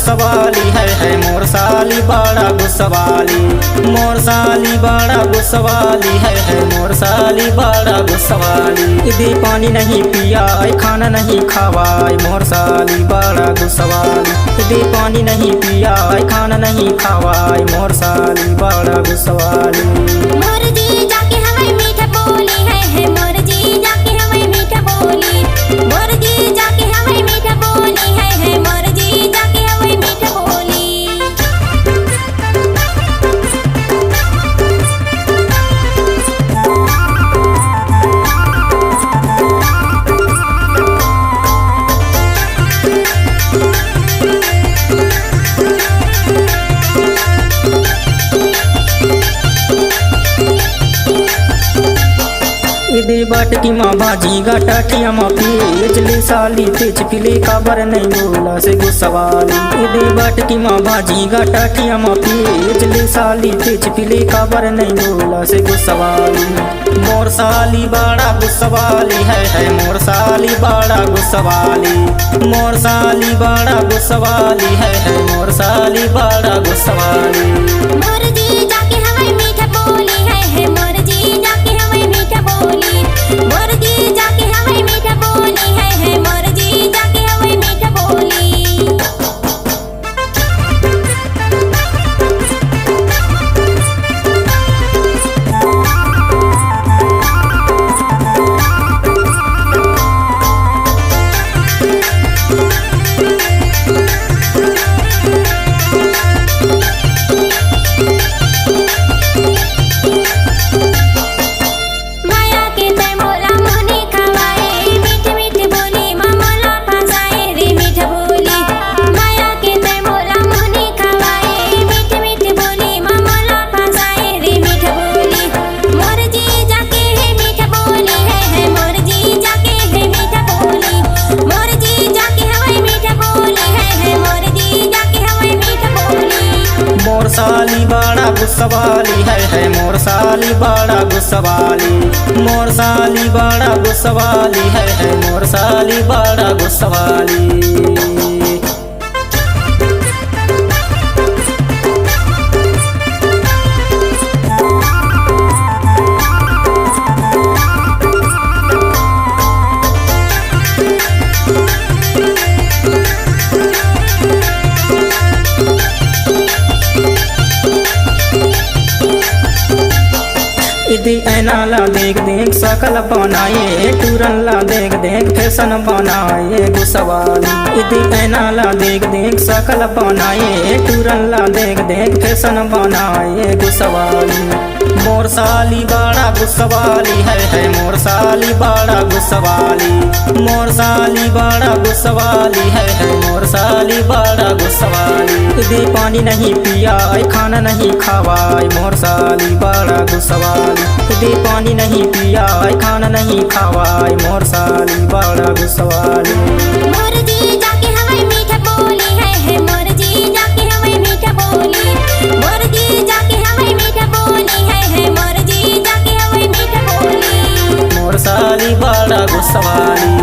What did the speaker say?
गुस्सवाली है मोर साली बड़ा गुस्सवाली। मोर साली बड़ा गुस्सवाली है मोर साली बड़ा गुस्सवाली। यदि पानी नहीं पिया खाना नहीं खावाई मोर साली बड़ा गुस्सवाली। यदि पानी नहीं पिया खाना नहीं खावाई मोर साली बड़ा गुस्सवाली। मोर जी जाके हमें मीठा बोली है मोर जी जाके हमें मीठा बोली। मोर जी जाके हमें मीठा बोली है मोर जी जाके हमें मीठा बोली। यदि बाटकी माँ भाजी गाठिया माँ पिछली साली तेज पिले काबर नहीं बोला से गुस्सवाली। यदि बाटकी माँ भाजी गाठिया माँ पिछली साली तेज पिले काबर नहीं बोला से गुस्सवाली। मोर साली बड़ा गुस्सवाली है मोर साली बड़ा गुस्सवाली। मोर साली बड़ा गुस्सवाली है मोर साली बड़ा गुस्सवाली। मोर जी जाके हमें मीठा बोली है मोर जी जाके हमें मीठा बोली। मोर जी जाके हमें मीठा बोली है मोर जी जाके हमें मीठा बोली। मोर साली बड़ा गुस्सवाली है मोर साली बड़ा गुस्सवाली। मोर साली बड़ा गुस्सवाली है मोर साली बड़ा गुस्सवाली। यदि ऐना ला देख देख सकल बनाए टूरन ला देख देख फैशन बनाए गुस्सवाली। यदि ऐना ला देख देख सकल बनाए टूरन ला देख देख फैशन बनाए गुस्सवाली। मोर साली बड़ा गुस्सवाली है मोर साली बड़ा गुस्सवाली। मोर साली बड़ा गुस्सवाली है मोर साली बड़ा गुस्सवाली। यदि पानी नहीं पिया खाना नहीं खावाई मोर साली बड़ा गुस्सवाली। यदि पानी नहीं पिया खाना नहीं खावाई मोर साली बड़ा गुस्सवाली। मोर जी जाके हमें मीठा बोली है मोर जी जाके हमें मीठा बोली। मोर जी जाके हमें मीठा बोली है मोर जी जाके हमें मीठा बोली। मोर साली बड़ा गुस्सवाली।